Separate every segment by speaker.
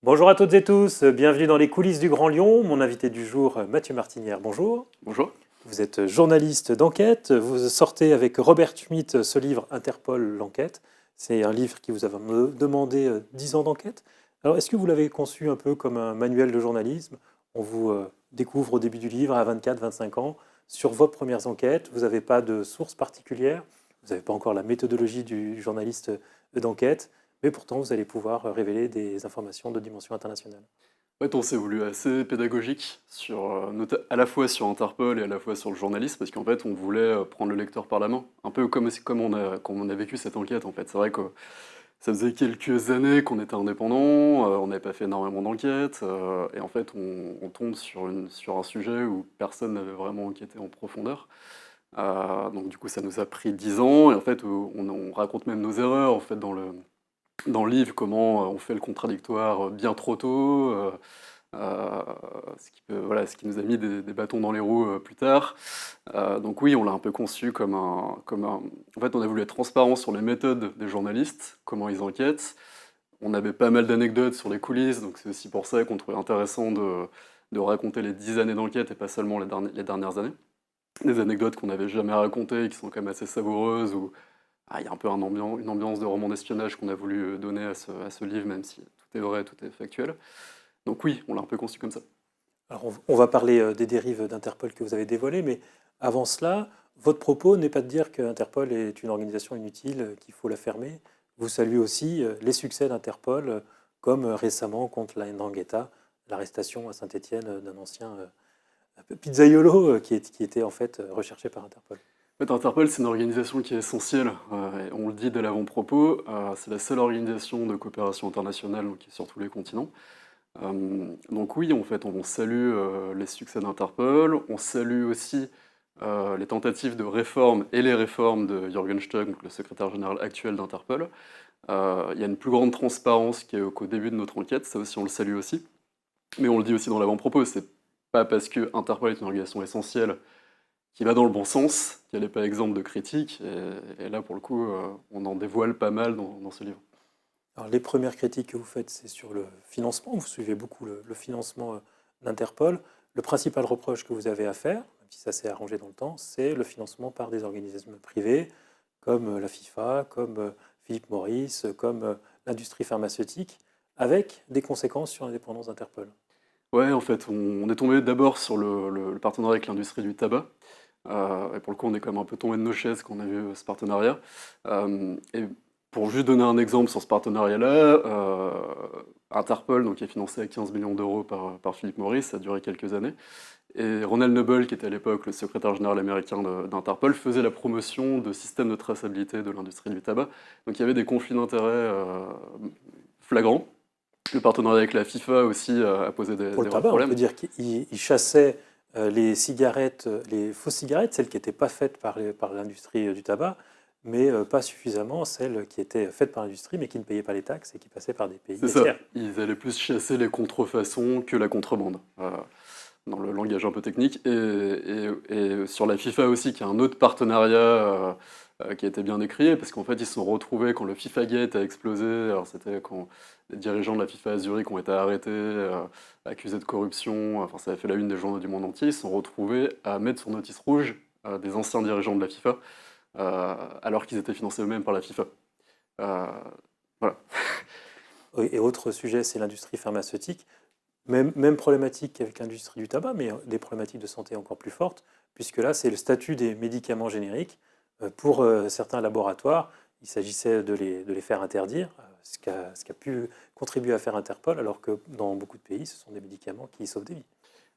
Speaker 1: Bonjour à toutes et tous, bienvenue dans les coulisses du Grand Lyon. Mon invité du jour, Mathieu Martinière, bonjour.
Speaker 2: Bonjour.
Speaker 1: Vous êtes journaliste d'enquête, vous sortez avec Robert Schmitt ce livre Interpol, l'enquête. C'est un livre qui vous a demandé 10 ans d'enquête. Alors est-ce que vous l'avez conçu un peu comme un manuel de journalisme? On vous découvre au début du livre à 24-25 ans sur vos premières enquêtes, vous n'avez pas de source particulière, vous n'avez pas encore la méthodologie du journaliste d'enquête, mais pourtant vous allez pouvoir révéler des informations de dimension internationale.
Speaker 2: En fait, on s'est voulu assez pédagogique à la fois sur Interpol et à la fois sur le journalisme, parce qu'en fait, on voulait prendre le lecteur par la main, un peu comme on a vécu cette enquête. En fait, c'est vrai que ça faisait quelques années qu'on était indépendant, on n'avait pas fait énormément d'enquêtes, et en fait, on tombe sur un sujet où personne n'avait vraiment enquêté en profondeur. Donc du coup, ça nous a pris 10 ans, et en fait, on raconte même nos erreurs en fait dans le livre, comment on fait le contradictoire bien trop tôt, voilà, ce qui nous a mis des bâtons dans les roues plus tard. Donc oui, on l'a un peu conçu comme un. En fait, on a voulu être transparent sur les méthodes des journalistes, comment ils enquêtent. On avait pas mal d'anecdotes sur les coulisses, donc c'est aussi pour ça qu'on trouvait intéressant de raconter les 10 années d'enquête et pas seulement les dernières années. Des anecdotes qu'on n'avait jamais racontées, qui sont quand même assez savoureuses, où il y a un peu une ambiance de roman d'espionnage qu'on a voulu donner à ce livre, même si tout est vrai, tout est factuel. Donc oui, on l'a un peu conçu comme ça.
Speaker 1: Alors, on va parler des dérives d'Interpol que vous avez dévoilées, mais avant cela, votre propos n'est pas de dire qu'Interpol est une organisation inutile, qu'il faut la fermer. Vous saluez aussi les succès d'Interpol, comme récemment contre la Ndrangheta, l'arrestation à Saint-Étienne d'un ancien pizzaiolo qui était en fait recherché par Interpol.
Speaker 2: En fait, Interpol, c'est une organisation qui est essentielle, et on le dit dès l'avant-propos, c'est la seule organisation de coopération internationale donc, qui est sur tous les continents. Donc oui, en fait, on salue les succès d'Interpol, on salue aussi les tentatives de réforme et les réformes de Jürgen Stöck, donc le secrétaire général actuel d'Interpol. Il y a une plus grande transparence qu'au début de notre enquête, ça aussi on le salue aussi. Mais on le dit aussi dans l'avant-propos, c'est pas parce que Interpol est une organisation essentielle qui va dans le bon sens, qu'elle n'est pas exempte de critiques, et là pour le coup, on en dévoile pas mal dans ce livre.
Speaker 1: Alors, les premières critiques que vous faites, c'est sur le financement. Vous suivez beaucoup le financement d'Interpol. Le principal reproche que vous avez à faire, même si ça s'est arrangé dans le temps, c'est le financement par des organismes privés, comme la FIFA, comme Philip Morris, comme l'industrie pharmaceutique, avec des conséquences sur l'indépendance d'Interpol.
Speaker 2: Ouais, en fait, on est tombé d'abord sur le partenariat avec l'industrie du tabac. Et pour le coup, on est quand même un peu tombé de nos chaises quand on a vu ce partenariat. Et pour juste donner un exemple sur ce partenariat-là, Interpol, donc, qui est financé à 15 millions d'euros par Philip Morris, ça a duré quelques années. Et Ronald Noble, qui était à l'époque le secrétaire général américain d'Interpol, faisait la promotion de systèmes de traçabilité de l'industrie du tabac. Donc il y avait des conflits d'intérêts flagrants. Le partenariat avec la FIFA aussi a posé
Speaker 1: Pour le
Speaker 2: des vrais
Speaker 1: tabac, on peut
Speaker 2: problèmes.
Speaker 1: dire qu'il chassait les cigarettes, les fausses cigarettes, celles qui n'étaient pas faites par l'industrie du tabac, mais pas suffisamment celles qui étaient faites par l'industrie, mais qui ne payaient pas les taxes et qui passaient par des pays
Speaker 2: C'est ça,
Speaker 1: tiers.
Speaker 2: ils allaient plus chasser les contrefaçons que la contrebande, dans le langage un peu technique. Et sur la FIFA aussi, qui a un autre partenariat qui a été bien décrié, parce qu'en fait ils se sont retrouvés quand le FIFA Gate a explosé, alors c'était quand les dirigeants de la FIFA à Zurich ont été arrêtés, accusés de corruption, enfin ça a fait la une des journaux du monde entier, ils se sont retrouvés à mettre sur notice rouge des anciens dirigeants de la FIFA, alors qu'ils étaient financés eux-mêmes par la FIFA. Euh, voilà.
Speaker 1: Et autre sujet, c'est l'industrie pharmaceutique. Même problématique qu'avec l'industrie du tabac, mais des problématiques de santé encore plus fortes, puisque là, c'est le statut des médicaments génériques. Pour certains laboratoires, il s'agissait de les faire interdire, ce qui a pu contribuer à faire Interpol, alors que dans beaucoup de pays, ce sont des médicaments qui sauvent des vies.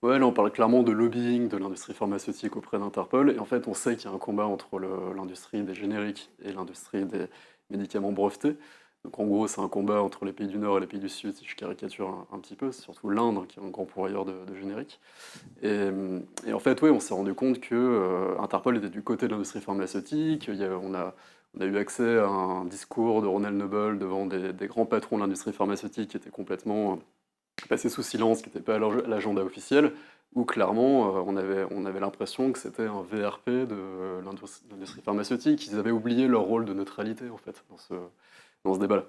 Speaker 2: Ouais, là on parle clairement de lobbying de l'industrie pharmaceutique auprès d'Interpol, et en fait on sait qu'il y a un combat entre l'industrie des génériques et l'industrie des médicaments brevetés. Donc en gros c'est un combat entre les pays du Nord et les pays du Sud, si je caricature un petit peu, c'est surtout l'Inde qui est un grand pourvoyeur de génériques. Et en fait oui, on s'est rendu compte que Interpol était du côté de l'industrie pharmaceutique, on a eu accès à un discours de Ronald Noble devant des grands patrons de l'industrie pharmaceutique qui étaient complètement passé sous silence, qui n'était pas à l'agenda officiel, où clairement on avait l'impression que c'était un VRP de l'industrie pharmaceutique. Ils avaient oublié leur rôle de neutralité en fait dans ce débat-là.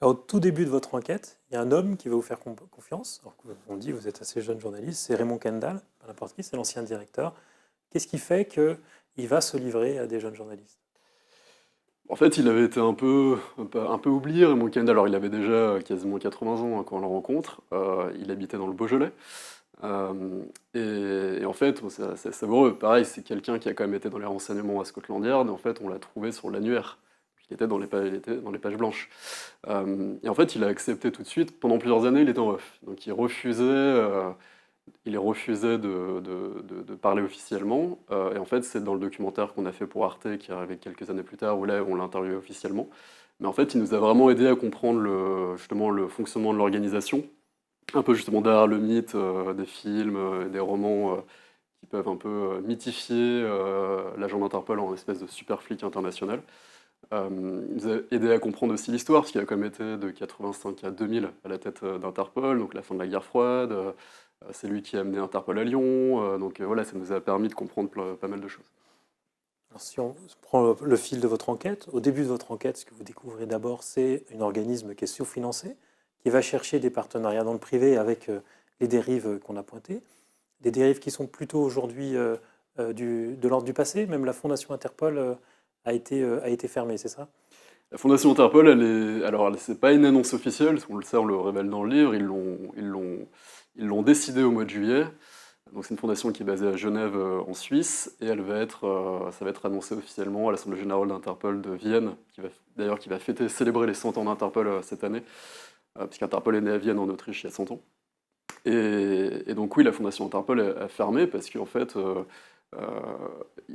Speaker 1: Alors, au tout début de votre enquête, il y a un homme qui va vous faire confiance. Alors, on dit que vous êtes assez jeune journaliste, c'est Raymond Kendall, pas n'importe qui, c'est l'ancien directeur. Qu'est-ce qui fait qu'il va se livrer à des jeunes journalistes?
Speaker 2: En fait, il avait été un peu oublié, Raymond Kendall. Alors, il avait déjà quasiment 80 ans hein, quand on le rencontre. Il habitait dans le Beaujolais. Et en fait, bon, c'est savoureux. Pareil, c'est quelqu'un qui a quand même été dans les renseignements à Scotland Yard. Et en fait, on l'a trouvé sur l'annuaire. Il était dans les pages blanches. Et en fait, il a accepté tout de suite. Pendant plusieurs années, il était en off. Donc, il refusait de parler officiellement. Et en fait, c'est dans le documentaire qu'on a fait pour Arte, qui est arrivé quelques années plus tard, où là, on l'a interviewé officiellement. Mais en fait, il nous a vraiment aidé à comprendre justement le fonctionnement de l'organisation. Un peu justement derrière le mythe des films, des romans qui peuvent un peu mythifier l'agent d'Interpol en espèce de super flic international. Il nous a aidé à comprendre aussi l'histoire, parce qu'il a quand même été de 85 à 2000 à la tête d'Interpol, donc la fin de la guerre froide. C'est lui qui a amené Interpol à Lyon, donc voilà, ça nous a permis de comprendre pas mal de choses.
Speaker 1: Alors, si on prend le fil de votre enquête, au début de votre enquête, ce que vous découvrez d'abord, c'est un organisme qui est sous-financé, qui va chercher des partenariats dans le privé avec les dérives qu'on a pointées, des dérives qui sont plutôt aujourd'hui de l'ordre du passé. Même la Fondation Interpol a été fermée, c'est ça?
Speaker 2: La Fondation Interpol, alors c'est pas une annonce officielle, on le sait, on le révèle dans le livre, ils l'ont décidé au mois de juillet. Donc c'est une fondation qui est basée à Genève en Suisse et ça va être annoncé officiellement à l'Assemblée générale d'Interpol de Vienne, qui va célébrer les 100 ans d'Interpol cette année, puisqu'Interpol est né à Vienne en Autriche il y a 100 ans. Et donc oui, la fondation Interpol a fermé parce qu'en fait, euh,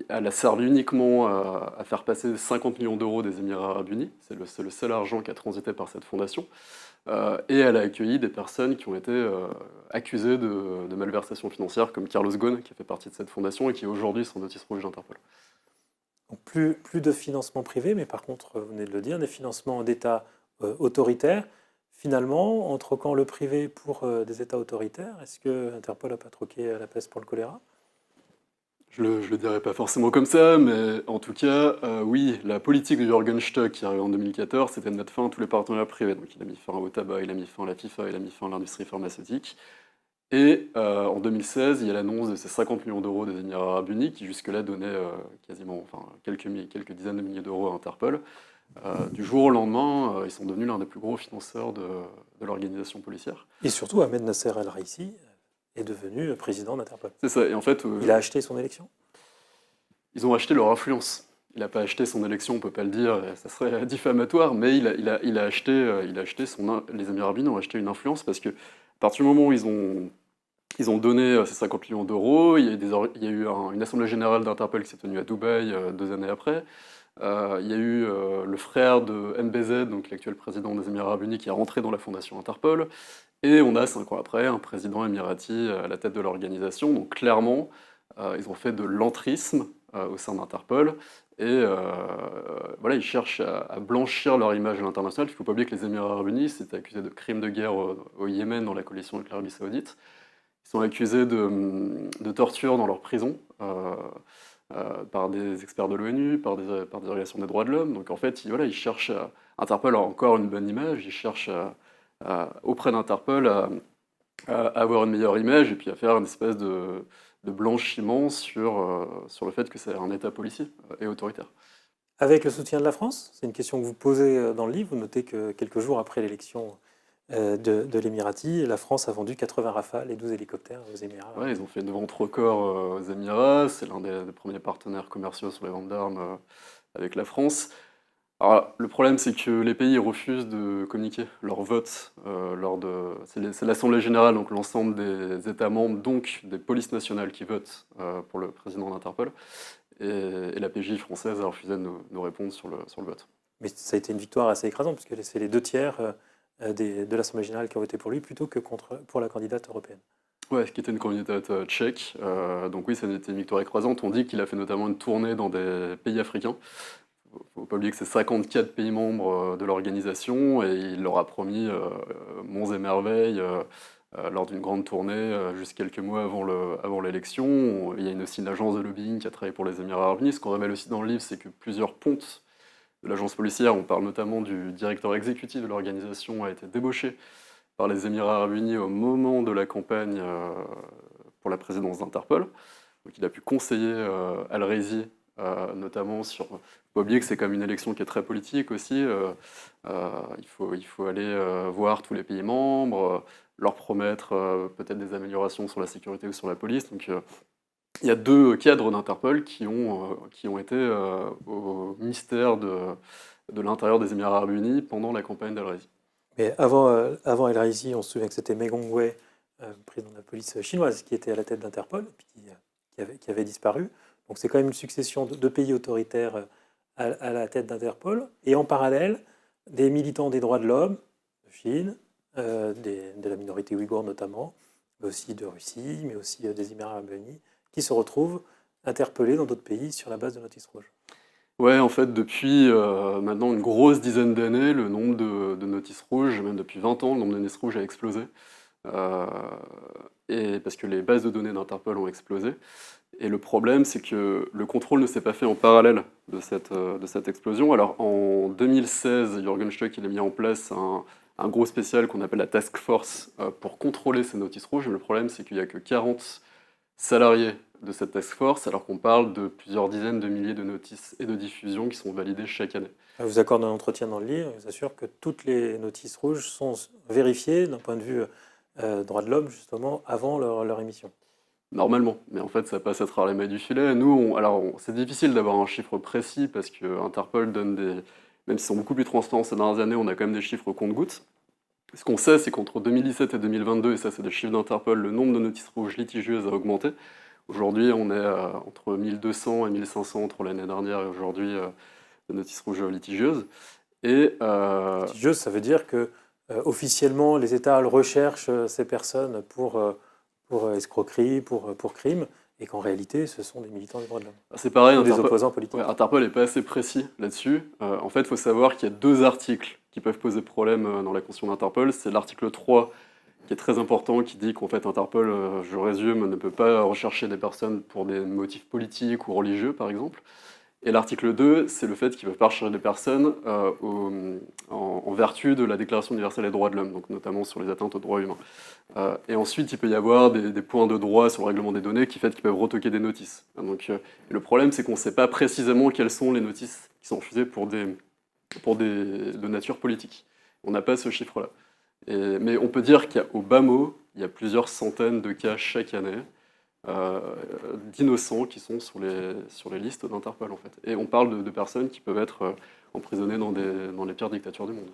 Speaker 2: elle a servi uniquement à faire passer 50 millions d'euros des Émirats arabes unis. C'est le seul argent qui a transité par cette fondation. Et elle a accueilli des personnes qui ont été accusées de malversation financière, comme Carlos Ghosn, qui fait partie de cette fondation et qui est aujourd'hui sans notice rouge d'Interpol.
Speaker 1: Donc plus de financement privé, mais par contre, vous venez de le dire, des financements d'États autoritaires. Finalement, en troquant le privé pour des États autoritaires, est-ce que Interpol n'a pas troqué la peste pour le choléra?
Speaker 2: Je le dirais pas forcément comme ça, mais en tout cas, oui, la politique de Jürgen Stock qui est arrivée en 2014, c'était de mettre fin à tous les partenariats privés. Donc il a mis fin au tabac, il a mis fin à la FIFA, il a mis fin à l'industrie pharmaceutique. Et en 2016, il y a l'annonce de ces 50 millions d'euros des Émirats arabes unis qui jusque-là donnaient quasiment, enfin, quelques dizaines de milliers d'euros à Interpol. Du jour au lendemain, ils sont devenus l'un des plus gros financeurs de l'organisation policière.
Speaker 1: Et surtout, Ahmed Nasser El-Raisi est devenu président d'Interpol.
Speaker 2: C'est ça, et en fait,
Speaker 1: Il a acheté son élection.
Speaker 2: ils ont acheté leur influence. Il n'a pas acheté son élection, on ne peut pas le dire, ça serait diffamatoire, mais il a acheté, les Émirats arabes unis ont acheté une influence parce que à partir du moment où ils ont donné ces 50 millions d'euros, il y a eu une assemblée générale d'Interpol qui s'est tenue à Dubaï 2 années après. Il y a eu le frère de MBZ, donc l'actuel président des Émirats arabes unis, qui est rentré dans la fondation Interpol. Et on a 5 ans après un président émirati à la tête de l'organisation. Donc clairement, ils ont fait de l'entrisme au sein d'Interpol. Et voilà, ils cherchent à blanchir leur image à l'international. Il ne faut pas oublier que les Émirats arabes unis s'étaient accusés de crimes de guerre au Yémen dans la coalition avec l'Arabie saoudite. Ils sont accusés de torture dans leur prison par des experts de l'ONU, par des organisations des droits de l'homme. Donc en fait, voilà, ils cherchent Interpol a encore une bonne image, ils cherchent auprès d'Interpol à avoir une meilleure image et puis à faire une espèce de blanchiment sur le fait que c'est un État policier et autoritaire.
Speaker 1: Avec le soutien de la France, c'est une question que vous posez dans le livre. Vous notez que quelques jours après l'élection de l'Émirati, la France a vendu 80 Rafales et 12 hélicoptères aux Émirats.
Speaker 2: Ouais, ils ont fait une vente record aux Émirats, c'est l'un des premiers partenaires commerciaux sur les ventes d'armes avec la France. Alors, le problème, c'est que les pays refusent de communiquer leur vote c'est l'Assemblée générale, donc l'ensemble des États membres, donc des polices nationales qui votent pour le président d'Interpol. Et la PJ française a refusé de nous répondre sur le vote.
Speaker 1: Mais ça a été une victoire assez écrasante, puisque c'est les 2 tiers de l'Assemblée générale qui ont voté pour lui, plutôt que pour la candidate européenne.
Speaker 2: Ouais, qui était une candidate tchèque. Donc oui, ça a été une victoire écrasante. On dit qu'il a fait notamment une tournée dans des pays africains. Faut pas oublier que c'est 54 pays membres de l'organisation et il leur a promis monts et merveilles lors d'une grande tournée juste quelques mois avant l'élection. Il y a aussi une agence de lobbying qui a travaillé pour les Émirats arabes unis. Ce qu'on révèle aussi dans le livre, c'est que plusieurs pontes l'agence policière. On parle notamment du directeur exécutif de l'organisation a été débauché par les Émirats arabes unis au moment de la campagne pour la présidence d'Interpol. Donc il a pu conseiller Al-Raisi, notamment sur... Il ne faut pas oublier que c'est comme une élection qui est très politique aussi. Il faut aller voir tous les pays membres, leur promettre peut-être des améliorations sur la sécurité ou sur la police. Donc il y a 2 cadres d'Interpol qui ont été au ministère de l'Intérieur des Émirats arabes unis pendant la campagne d'Al-Raisi.
Speaker 1: Mais avant El Raisi, on se souvient que c'était Meng Hongwei, président de la police chinoise, qui était à la tête d'Interpol, et puis qui avait disparu. Donc c'est quand même une succession de pays autoritaires à la tête d'Interpol. Et en parallèle, des militants des droits de l'homme, de Chine, de la minorité ouïghour notamment, mais aussi de Russie, mais aussi des Émirats arabes unis, qui se retrouvent interpellés dans d'autres pays sur la base de notices rouges.
Speaker 2: Ouais, en fait, depuis maintenant une grosse dizaine d'années, le nombre de notices rouges, même depuis 20 ans, le nombre de notices rouges a explosé. Et parce que les bases de données d'Interpol ont explosé. Et le problème, c'est que le contrôle ne s'est pas fait en parallèle de cette explosion. Alors, en 2016, Jürgen Stock il a mis en place un gros spécial qu'on appelle la Task Force pour contrôler ces notices rouges. Mais le problème, c'est qu'il n'y a que 40 salariés de cette Task Force, alors qu'on parle de plusieurs dizaines de milliers de notices et de diffusions qui sont validées chaque année.
Speaker 1: Je vous accorde un entretien dans le livre, je vous assure que toutes les notices rouges sont vérifiées d'un point de vue droits de l'homme, justement, avant leur émission.
Speaker 2: Normalement, mais en fait ça passe à travers les mailles du filet. C'est difficile d'avoir un chiffre précis parce que Interpol donne des... Même s'ils sont beaucoup plus transparents ces dernières années, on a quand même des chiffres au compte-gouttes. Ce qu'on sait, c'est qu'entre 2017 et 2022, et ça c'est des chiffres d'Interpol, le nombre de notices rouges litigieuses a augmenté. Aujourd'hui, on est entre 1200 et 1500 entre l'année dernière et aujourd'hui de notices rouges litigieuses.
Speaker 1: Litigieuse, ça veut dire que officiellement, les États recherchent ces personnes pour escroquerie, pour crime, et qu'en réalité, ce sont des militants des droits de l'homme.
Speaker 2: C'est pareil,
Speaker 1: ou des opposants politiques.
Speaker 2: Ouais, Interpol n'est pas assez précis là-dessus. En fait, il faut savoir qu'il y a 2 articles qui peuvent poser problème dans la Constitution d'Interpol. C'est l'article 3 qui est très important, qui dit qu'en fait Interpol, je résume, ne peut pas rechercher des personnes pour des motifs politiques ou religieux, par exemple. Et l'article 2, c'est le fait qu'ils ne peuvent pas rechercher des personnes en vertu de la Déclaration universelle des droits de l'homme, donc notamment sur les atteintes aux droits humains. Et ensuite, il peut y avoir des points de droit sur le règlement des données qui fait qu'ils peuvent retoquer des notices. Donc, le problème, c'est qu'on ne sait pas précisément quelles sont les notices qui sont refusées de nature politique. On n'a pas ce chiffre-là. Mais on peut dire qu'au bas mot, il y a plusieurs centaines de cas chaque année d'innocents qui sont sur les listes d'Interpol, en fait. Et on parle de personnes qui peuvent être emprisonnées dans les pires dictatures du monde.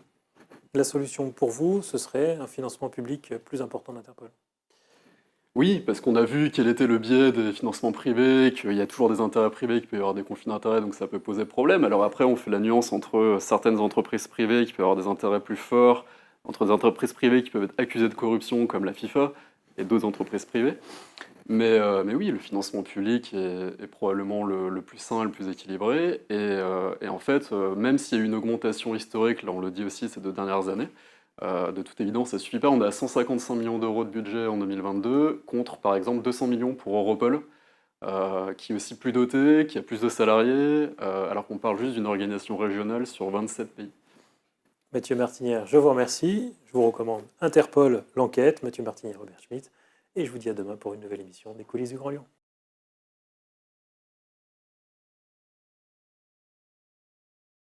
Speaker 1: La solution pour vous, ce serait un financement public plus important d'Interpol?
Speaker 2: Oui, parce qu'on a vu quel était le biais des financements privés, qu'il y a toujours des intérêts privés, qu'il peut y avoir des conflits d'intérêts, donc ça peut poser problème. Alors après, on fait la nuance entre certaines entreprises privées qui peuvent avoir des intérêts plus forts, entre des entreprises privées qui peuvent être accusées de corruption, comme la FIFA, et d'autres entreprises privées. Mais oui, le financement public est probablement le plus sain, le plus équilibré. Et en fait, même s'il y a eu une augmentation historique, là on le dit aussi ces 2 dernières années, de toute évidence, ça ne suffit pas. On a 155 millions d'euros de budget en 2022, contre par exemple 200 millions pour Europol, qui est aussi plus doté, qui a plus de salariés, alors qu'on parle juste d'une organisation régionale sur 27 pays.
Speaker 1: Mathieu Martinière, je vous remercie. Je vous recommande Interpol, l'enquête, Mathieu Martinière, Robert Schmitt. Et je vous dis à demain pour une nouvelle émission des coulisses du Grand Lyon.